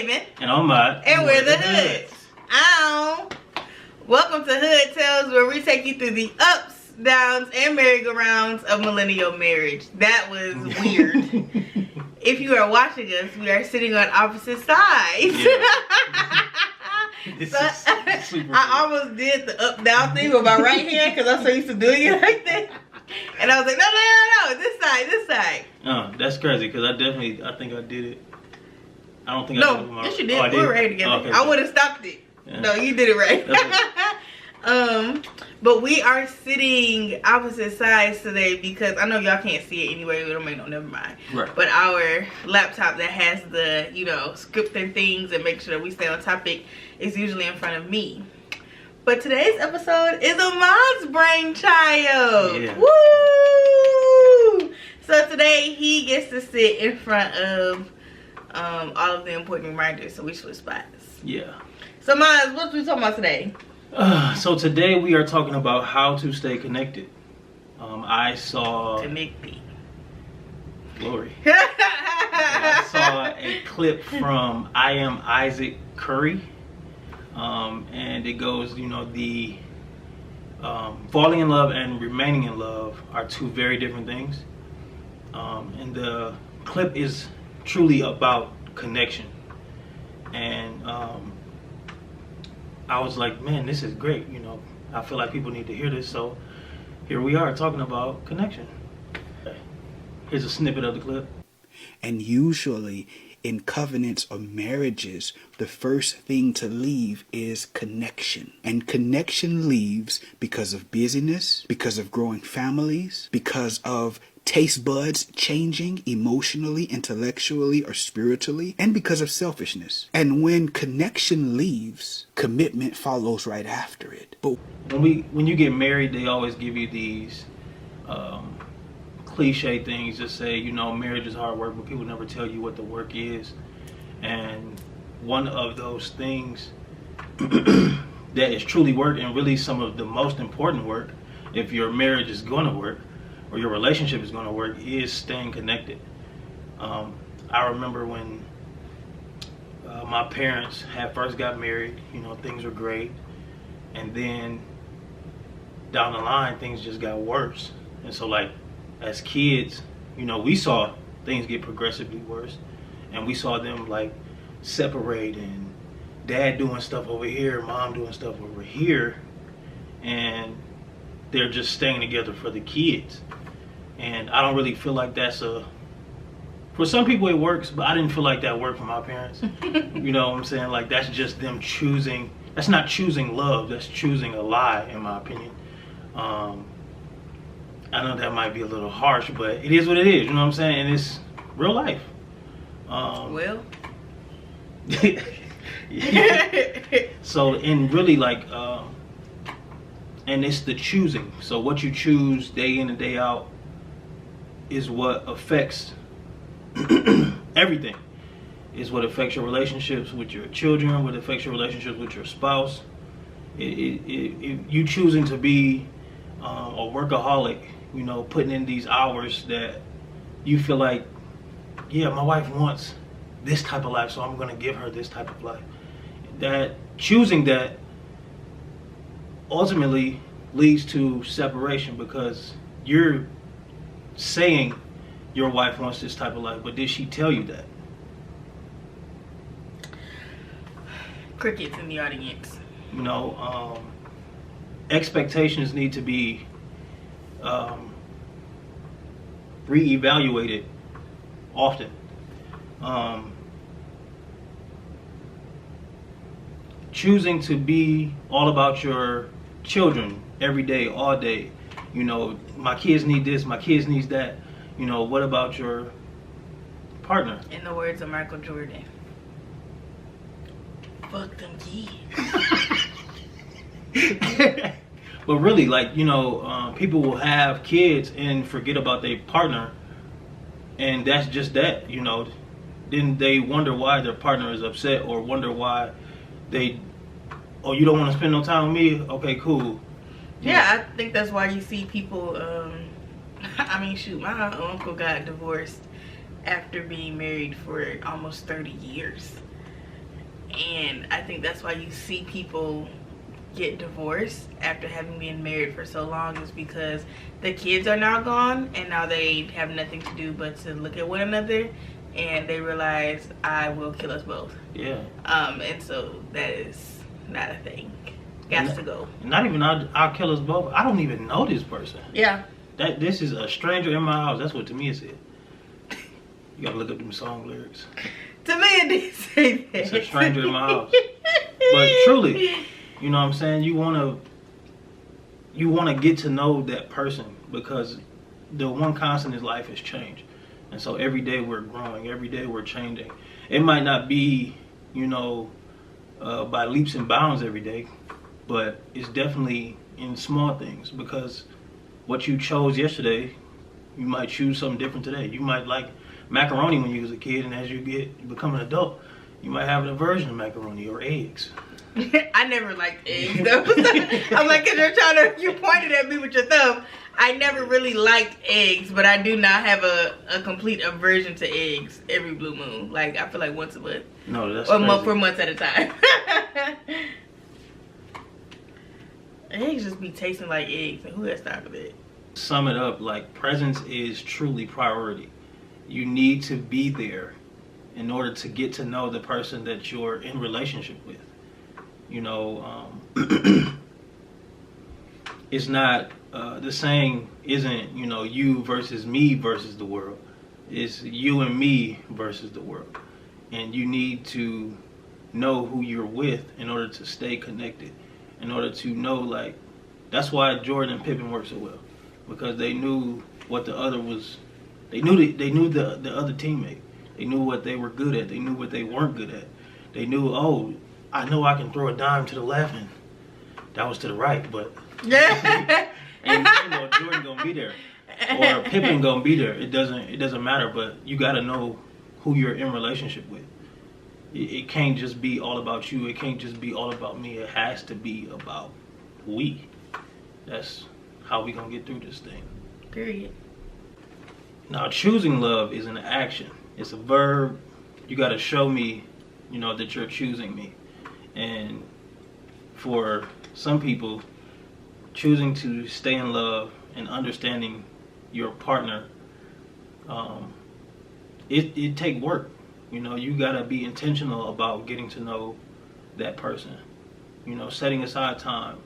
Raven. And I'm Ahmaad. And we're the Hoods. Ow. Welcome to Hood Tales, where we take you through the ups, downs, and merry-go-rounds of millennial marriage. That was weird. If you are watching us, we are sitting on opposite sides. Yeah. So, I almost did the up-down thing with my right hand because I'm so used to doing it like that. And I was like, no, this side. That's crazy because I think I did it. I don't think I did it with my... Yes, you did. Oh, we were right together. Oh, okay, I would have stopped it. Yeah. No, you did it right. But we are sitting opposite sides today because I know y'all can't see it anyway. We don't make never mind. Right. But our laptop that has the, scripting things and make sure that we stay on topic is usually in front of me. But today's episode is Ahmaad's brainchild. Yeah. Woo! So today he gets to sit in front of all of the important reminders, so we switch spots. Yeah. So Ahmaad, what we talking about today? So today we are talking about how to stay connected. I saw... Connected. Glory. I saw a clip from I Am Isaac Curry. And it goes, the falling in love and remaining in love are two very different things. And the clip is truly about connection. And I was like, man, this is great. I feel like people need to hear this. So here we are talking about connection. Here's a snippet of the clip. And usually in covenants or marriages, the first thing to leave is connection. And connection leaves because of busyness, because of growing families, because of taste buds changing emotionally, intellectually, or spiritually, and because of selfishness. And when connection leaves, commitment follows right after it. But when you get married, they always give you these cliche things that say, marriage is hard work, but people never tell you what the work is. And one of those things that is truly work, and really some of the most important work, if your marriage is going to work or your relationship is going to work, is staying connected. I remember when my parents had first got married, things were great, and then down the line things just got worse. And so as kids, we saw things get progressively worse, and we saw them separate, and dad doing stuff over here, mom doing stuff over here, and they're just staying together for the kids. And I don't really feel like that's for some people it works, but I didn't feel like that worked for my parents. You know what I'm saying? That's just them choosing. That's not choosing love, that's choosing a lie, in my opinion. I know that might be a little harsh, but it is what it is, you know what I'm saying? And it's real life. Well. So, and really and it's the choosing. So what you choose day in and day out is what affects everything. Is what affects your relationships with your children, what affects your relationships with your spouse. You choosing to be a workaholic, putting in these hours that you feel like, yeah, my wife wants this type of life, so I'm going to give her this type of life. That choosing that ultimately leads to separation, because you're saying your wife wants this type of life, but did she tell you that? Crickets in the audience. Expectations need to be reevaluated often. Choosing to be all about your children every day, all day. My kids need this, my kids needs that. What about your partner? In the words of Michael Jordan, fuck them kids. But really, people will have kids and forget about their partner, and that's just that. Then they wonder why their partner is upset, or wonder why you don't want to spend no time with me? Okay, cool. Yeah, I think that's why you see people, my uncle got divorced after being married for almost 30 years. And I think that's why you see people get divorced after having been married for so long, is because the kids are now gone and now they have nothing to do but to look at one another, and they realize, I will kill us both. Yeah. And so that is not a thing. Got to go. Not even I'll kill us both. I don't even know this person. Yeah. This is a stranger in my house. That's what to me it said. You gotta look up them song lyrics. To me it did say that. It's a stranger in my house. But truly, you know what I'm saying? You wanna get to know that person, because the one constant in life is change. And so every day we're growing, every day we're changing. It might not be, by leaps and bounds every day, but it's definitely in small things, because what you chose yesterday, you might choose something different today. You might like macaroni when you was a kid, and as you become an adult, you might have an aversion to macaroni or eggs. I never liked eggs though. I'm like, cause you pointed at me with your thumb. I never really liked eggs, but I do not have a complete aversion to eggs every blue moon. Like, I feel like once a month. No, that's or crazy. for months at a time. Eggs just be tasting like eggs, and who has time for that? Sum it up, like, presence is truly priority. You need to be there in order to get to know the person that you're in relationship with. It's not, the saying isn't, you versus me versus the world. It's you and me versus the world. And you need to know who you're with in order to stay connected. In order to know, like, that's why Jordan and Pippen work so well. Because they knew what the other was, they knew the other teammate. They knew what they were good at. They knew what they weren't good at. They knew, oh, I know I can throw a dime to the left, and that was to the right, but and Jordan gonna be there, or Pippen gonna be there. It doesn't matter, but you gotta know who you're in relationship with. It can't just be all about you. It can't just be all about me. It has to be about we. That's how we gonna get through this thing. Period. Now, choosing love is an action. It's a verb. You gotta show me, that you're choosing me. And for some people, choosing to stay in love and understanding your partner, it take work. You gotta be intentional about getting to know that person. Setting aside time.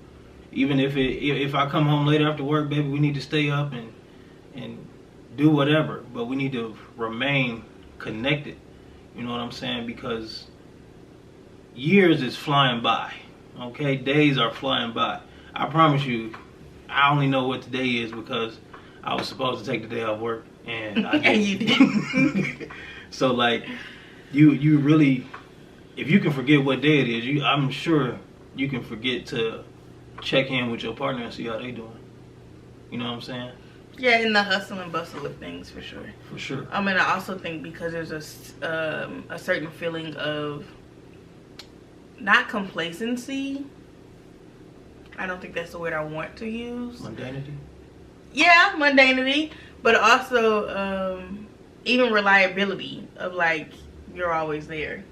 Even if I come home later after work, baby, we need to stay up and do whatever, but we need to remain connected. You know what I'm saying? Because years is flying by. Okay, days are flying by. I promise you, I only know what today is because I was supposed to take the day off work, and I didn't. You did. So, like, you really, if you can forget what day it is, I'm sure you can forget to check in with your partner and see how they doing. You know what I'm saying? Yeah, in the hustle and bustle of things, for sure. For sure. I mean, I also think because there's a certain feeling of not complacency. I don't think that's the word I want to use. Mundanity? Yeah, mundanity. But also even reliability of, like, you're always there.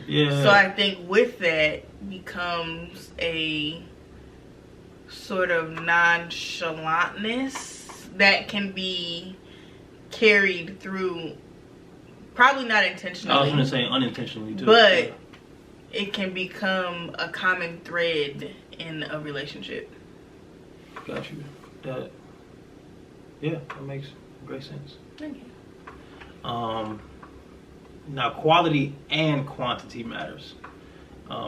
Yeah. So I think with that becomes a sort of nonchalantness that can be carried through, probably not intentionally. I was going to say unintentionally too. But it can become a common thread in a relationship. Got you. That makes great sense. Thank you. Now, quality and quantity matters.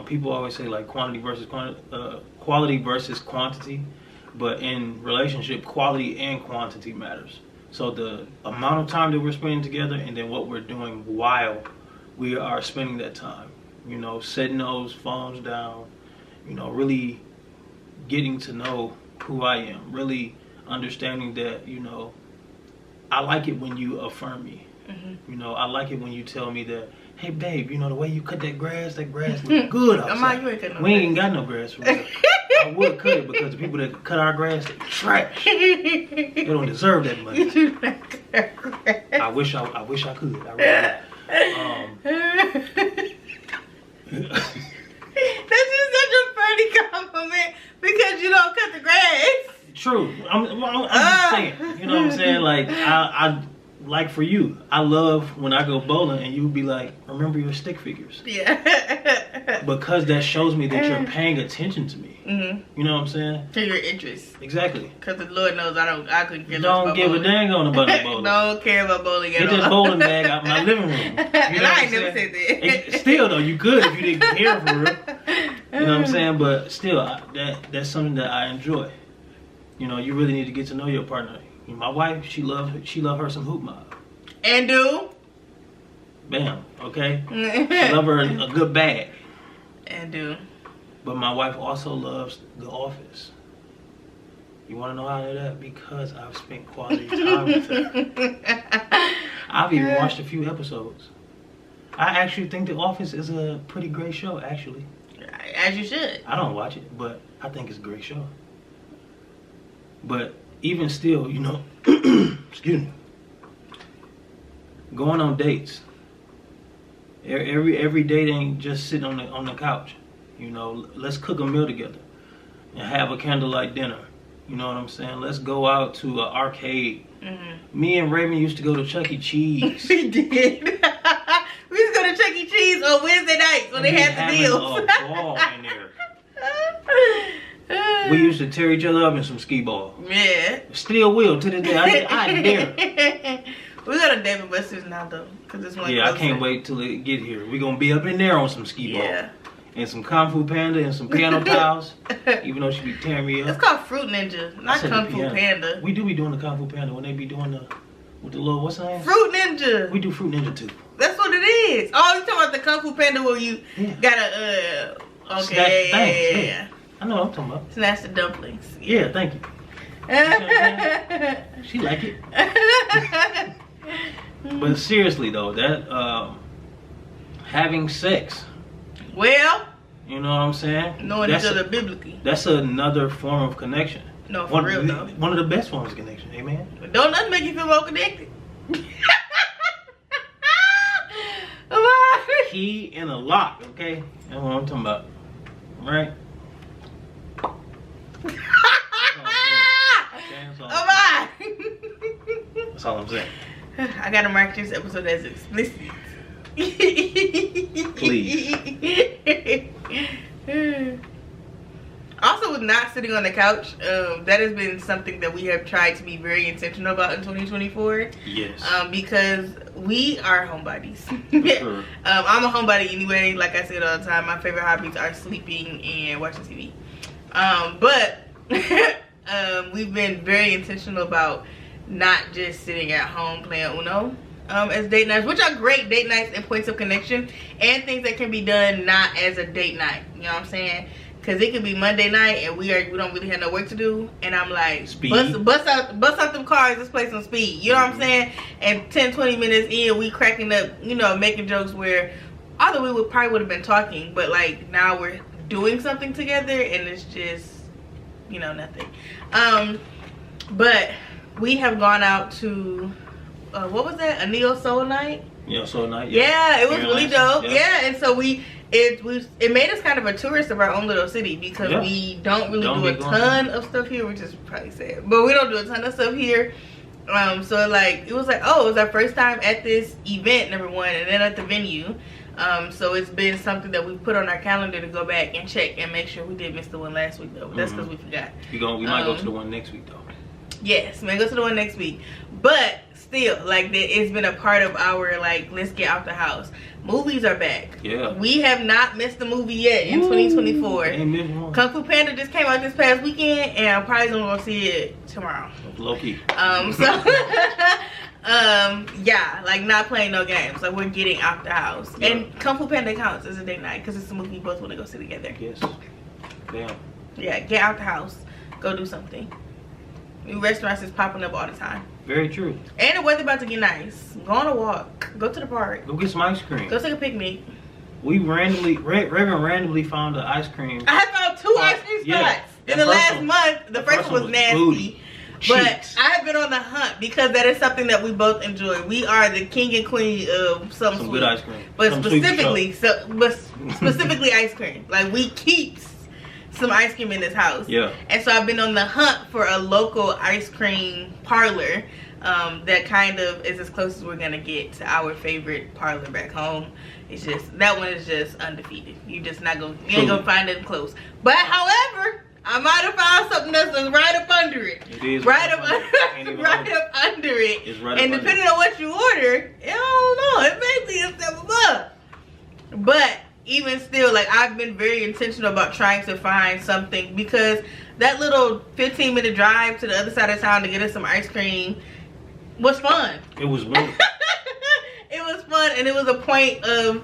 People always say, like, quality versus quantity, but in relationship, quality and quantity matters. So the amount of time that we're spending together, and then what we're doing while we are spending that time. Setting those phones down. Really getting to know who I am. Really understanding that, I like it when you affirm me. Mm-hmm. I like it when you tell me that, hey, babe, the way you cut that grass look good outside. We ain't got no grass for real. I would cut it because the people that cut our grass, they trash. They don't deserve that money. I wish I could. I really That's just such a funny compliment because you don't cut the grass. True. I'm just saying. You know what I'm saying? Like I like for you, I love when I go bowling and you be like, remember your stick figures. Yeah. Because that shows me that you're paying attention to me. Mm-hmm. You know what I'm saying? To your interests. Exactly. Because the Lord knows I couldn't care less Don't about give bowling. a dang on about the bowling. Don't care about bowling at all. Get that bowling bag out my living room. You know And I ain't never said that. Still though, you could if you didn't care for real. You know what I'm saying? But still, that's something that I enjoy. You know, you really need to get to know your partner. My wife, she love her some hoop mob. And do? Bam, okay? She love her a good bag. And do. But my wife also loves The Office. You want to know how I know that? Because I've spent quality time with her. I've even watched a few episodes. I actually think The Office is a pretty great show, actually. As you should. I don't watch it, but I think it's a great show. But even still, you know, excuse me, going on dates. Every date ain't just sitting on the couch. You know, let's cook a meal together and have a candlelight dinner. You know what I'm saying? Let's go out to an arcade. Mm-hmm. Me and Raven used to go to Chuck E. Cheese. We did. We used to go to Chuck E. Cheese on Wednesday nights when they had the deals. A ball in there. We used to tear each other up in some skee ball. Yeah. Still will to this day. I dare. We got a Dave & Buster's now though, cause it's one. Yeah, I can't wait till it get here. We gonna be up in there on some skee ball. Yeah. And some Kung Fu Panda and some piano tiles. Even though she be tearing me up. It's called Fruit Ninja, not Kung Fu Panda. We do be doing the Kung Fu Panda when they be doing with the little, what's the name? Fruit Ninja. We do Fruit Ninja too. That's what it is. Oh, you talking about the Kung Fu Panda where you gotta okay, yeah. I know what I'm talking about. Snatch the dumplings. Yeah, thank you. She like it. But seriously though, that having sex. Well, you know what I'm saying? Knowing each other biblically. That's another form of connection. No, for real though. One of the best forms of connection, amen? But don't nothing make you feel more connected. Key in a lock, okay? That's what I'm talking about. Right? That's all I'm saying. I gotta mark this episode as explicit. Please. Also, with not sitting on the couch, that has been something that we have tried to be very intentional about in 2024. Yes. Because we are homebodies. Sure. I'm a homebody anyway. Like I said all the time, my favorite hobbies are sleeping and watching TV. But we've been very intentional about not just sitting at home playing Uno as date nights, which are great date nights and points of connection and things that can be done not as a date night. You know what I'm saying? Because it could be Monday night and we don't really have no work to do, and I'm like, bust out them cars, let's play some speed. You know what I'm saying? And 10-20 minutes in, we cracking up, you know, making jokes where although we probably would have been talking, but like now we're doing something together and it's just, you know, nothing. But we have gone out to what was that, a neo soul night? Neo soul night. Yeah, it was really dope. Yeah, and so it made us kind of a tourist of our own little city because we don't really do a ton of stuff here, which is probably sad, but we don't do a ton of stuff here. So like it was like, oh, it was our first time at this event, number one, and then at the venue. So it's been something that we put on our calendar to go back and check and make sure we did miss the one last week though. But that's because we forgot. We might go to the one next week though. Yes, we might go to the one next week. But still, like it's been a part of our like, let's get out the house. Movies are back. Yeah. We have not missed a movie yet in 2024. Ain't missed one. Kung Fu Panda just came out this past weekend, and I'm probably gonna go see it tomorrow. Low key. Yeah, like not playing no games. Like we're getting out the house. Yeah. And Kung Fu Panda counts as a date night because it's a movie we both want to go see together. Yes. Damn. Yeah, get out the house. Go do something. New restaurants is popping up all the time. Very true. And the weather about to get nice. Go on a walk. Go to the park. Go get some ice cream. Go take a picnic. We Reagan randomly found an ice cream. I found 2 ice cream spots in the last month. The first one was nasty. booty. Cheeks. I've been on the hunt because that is something that we both enjoy. We are the king and queen of some sweet. Good ice cream. But Some specifically, specifically ice cream. Like, we keep some ice cream in this house. Yeah. And so I've been on the hunt for a local ice cream parlor that kind of is as close as we're gonna get to our favorite parlor back home. It's just, that one is just undefeated. You just not gonna, you ain't gonna find it close. But however, I might have found something that's right up under it. It is right up under it. It's right and up depending on what you order, I don't know, it may be a step above. But even still, like, I've been very intentional about trying to find something, because that little 15-minute drive to the other side of town to get us some ice cream was fun. It was wonderful. It was fun, and it was a point of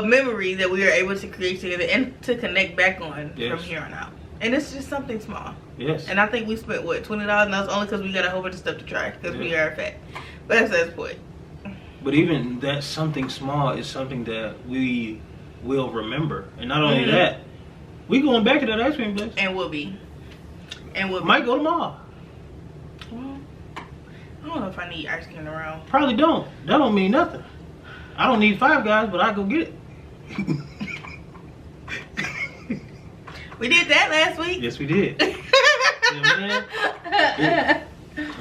memory that we were able to create together and to connect back on from here on out. And it's just something small. Yes. And I think we spent, what, $20? And that's only because we got a whole bunch of stuff to try, because we are fat. But that's the point. But even that something small is something that we will remember. And not only that, we going back to that ice cream place. And we'll be. Might go tomorrow. Well, I don't know if I need ice cream around. Probably don't. That don't mean nothing. I don't need Five Guys, but I go get it. We did that last week. Yes, we did.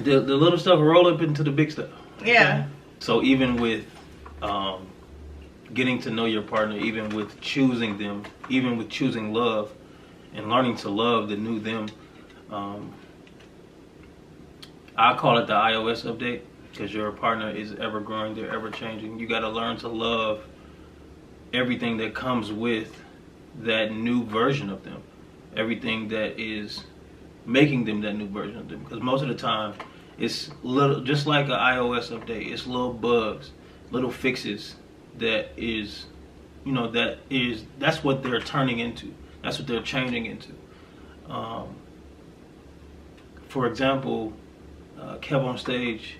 The little stuff roll up into the big stuff. Yeah. So even with getting to know your partner, even with choosing them, even with choosing love and learning to love the new them, I call it the iOS update, because your partner is ever growing, they're ever changing. You got to learn to love everything that comes with that new version of them, everything that is making them that new version of them. Because most of the time, it's little, just like an iOS update, it's little bugs, little fixes that is, you know, that's what they're turning into. That's what they're changing into. For example, Kev on Stage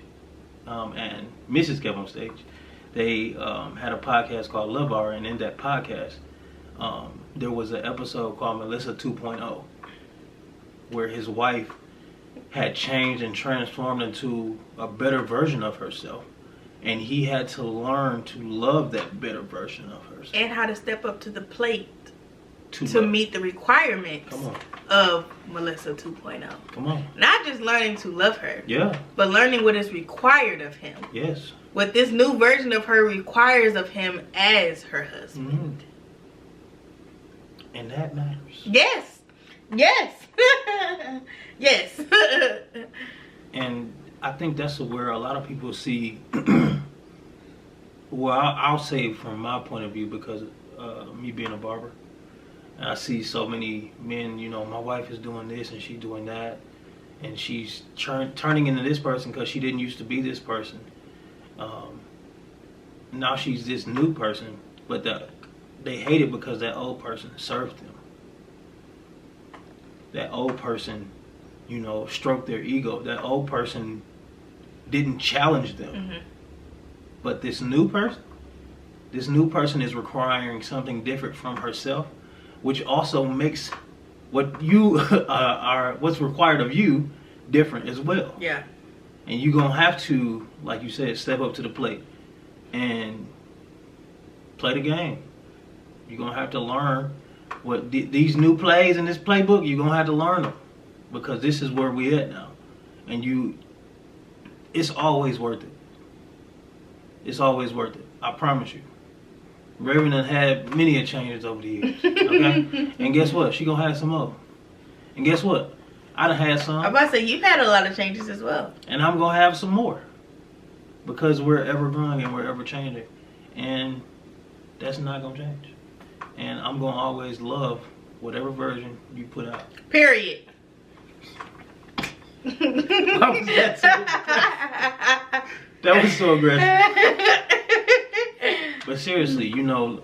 and Mrs. Kev on Stage, they had a podcast called Love Hour, and in that podcast, there was an episode called Melissa 2.0, where his wife had changed and transformed into a better version of herself, and he had to learn to love that better version of herself And how to step up to the plate to meet the requirements of Melissa 2.0. Come on. Not just learning to love her, Yeah. but learning what is required of him. Yes. What this new version of her requires of him as her husband. And that matters. Yes. Yes. Yes. And I think that's where a lot of people see, well, I'll say from my point of view, because me being a barber, and I see so many men, you know, my wife is doing this and she's doing that, and she's turning into this person because she didn't used to be this person. Now she's this new person, but they hate it because that old person served them. That old person, you know, stroked their ego. That old person didn't challenge them. But this new person is requiring something different from herself, which also makes what you what's required of you different as well. Yeah. And you're gonna have to, like you said, step up to the plate and play the game. You're gonna have to learn what these new plays in this playbook. You're gonna have to learn them, because this is where we at now, and it's always worth it. It's always worth it. I promise you. Raven has had many a changes over the years. Okay, and guess what? She gonna have some more. And guess what? I done had some. I'm about to say, you've had a lot of changes as well. And I'm gonna have some more, because we're ever growing and we're ever changing, and that's not gonna change. And I'm gonna always love whatever version you put out. Period. Why was that so aggressive? That was so aggressive. But seriously, you know,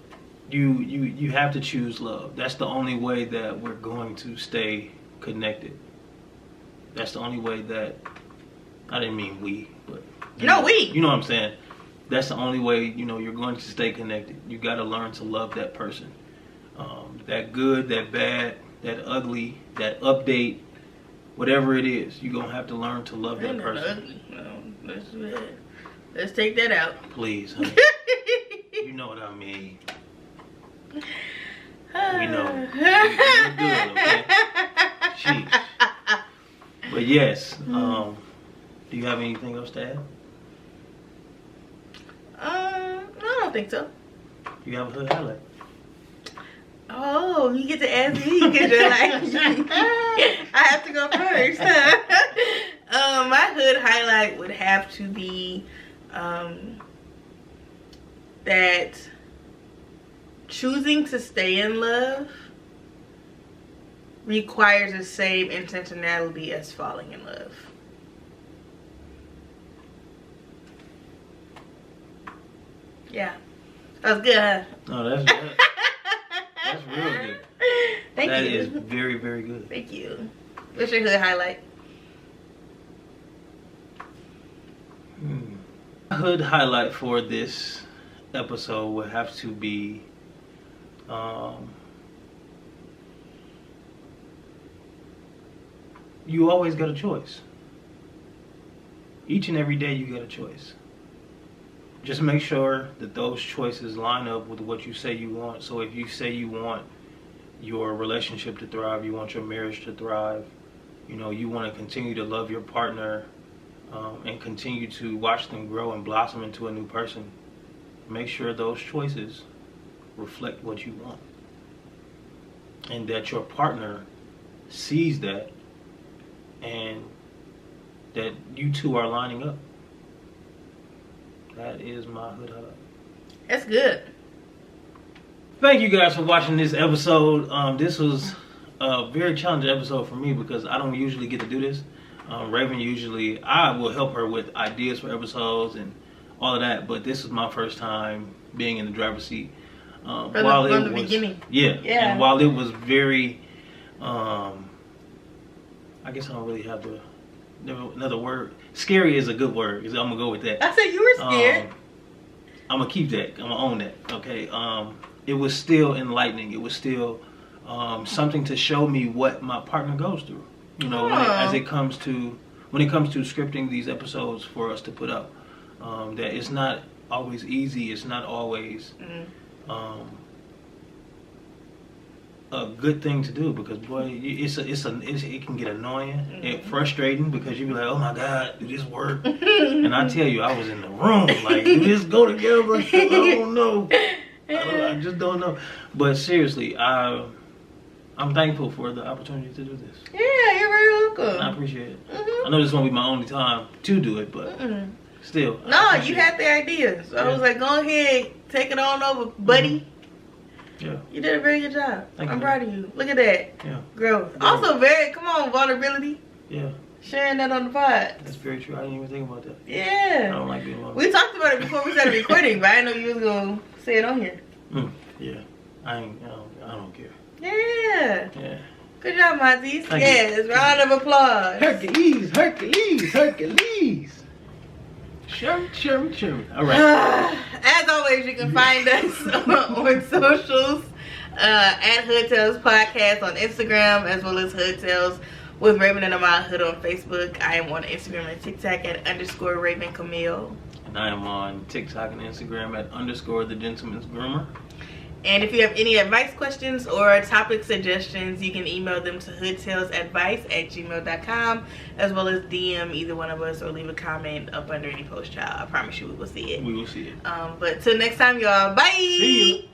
you have to choose love. That's the only way that we're going to stay connected. That's the only way that, I didn't mean we, but you know what I'm saying. That's the only way, you know, you're going to stay connected. You got to learn to love that person. That good, that bad, that ugly, that update, whatever it is, you're gonna have to learn to love that They're not person. ugly. No, let's take that out. Please, honey. You know what I mean. We know. You're good, okay? Sheesh. But yes, do you have anything else to add? I don't think so. You have a hood highlight. Oh, you get to ask me because you're like, I have to go first. My hood highlight would have to be that choosing to stay in love requires the same intentionality as falling in love. Yeah. That was good, huh? No, that's real good. Thank you. That is very, very good. Thank you. What's your hood highlight? My hood highlight for this episode would have to be you always got a choice. Each and every day you got a choice. Just make sure that those choices line up with what you say you want. So if you say you want your relationship to thrive, you want your marriage to thrive, you know, you want to continue to love your partner and continue to watch them grow and blossom into a new person, make sure those choices reflect what you want. And that your partner sees that and that you two are lining up. That is my hood highlight. That's good. Thank you guys for watching this episode. This was a very challenging episode for me because I don't usually get to do this. Raven usually, I will help her with ideas for episodes and all of that, but this is my first time being in the driver's seat. From the beginning. Yeah. And while it was very, I guess I don't really have another word. Scary is a good word. I'm gonna go with that. I said you were scared. I'm gonna keep that. I'm gonna own that. Okay. It was still enlightening. It was still something to show me what my partner goes through. You know, when it comes to scripting these episodes for us to put up, that it's not always easy. It's not always a good thing to do because boy, it can get annoying and frustrating because you be like, oh my God, did this work? And I tell you, I was in the room like, do this go together? I don't know. I just don't know. But seriously, I'm thankful for the opportunity to do this. Yeah, you're very welcome. I appreciate it. I know this won't be my only time to do it, but still. No, you had the idea, so I was like, go ahead, take it on over, buddy. Yeah. You did a very good job. Thank I'm you. proud of you. Look at that. Yeah. Growth. Also, come on, vulnerability. Yeah. Sharing that on the pod. That's very true. I didn't even think about that. I Yeah. don't like being vulnerable. We talked about it before we started recording, but I didn't know you was going to say it on here. Yeah. I don't care. Yeah. Yeah. Good job, Monty. Thank Yes, you. round of applause. Hercules. Sure. All right. As always, you can find us on socials at Hood Tales Podcast on Instagram, as well as Hood Tales with Raven Ahmaad Hood on Facebook. I am on Instagram and TikTok at _Raven Camille. And I am on TikTok and Instagram at _The Gentleman's Groomer. And if you have any advice questions or topic suggestions, you can email them to hoodtalesadvice@gmail.com, as well as DM either one of us or leave a comment up under any post, child. I promise you we will see it. We will see it. But till next time, y'all. Bye. See you.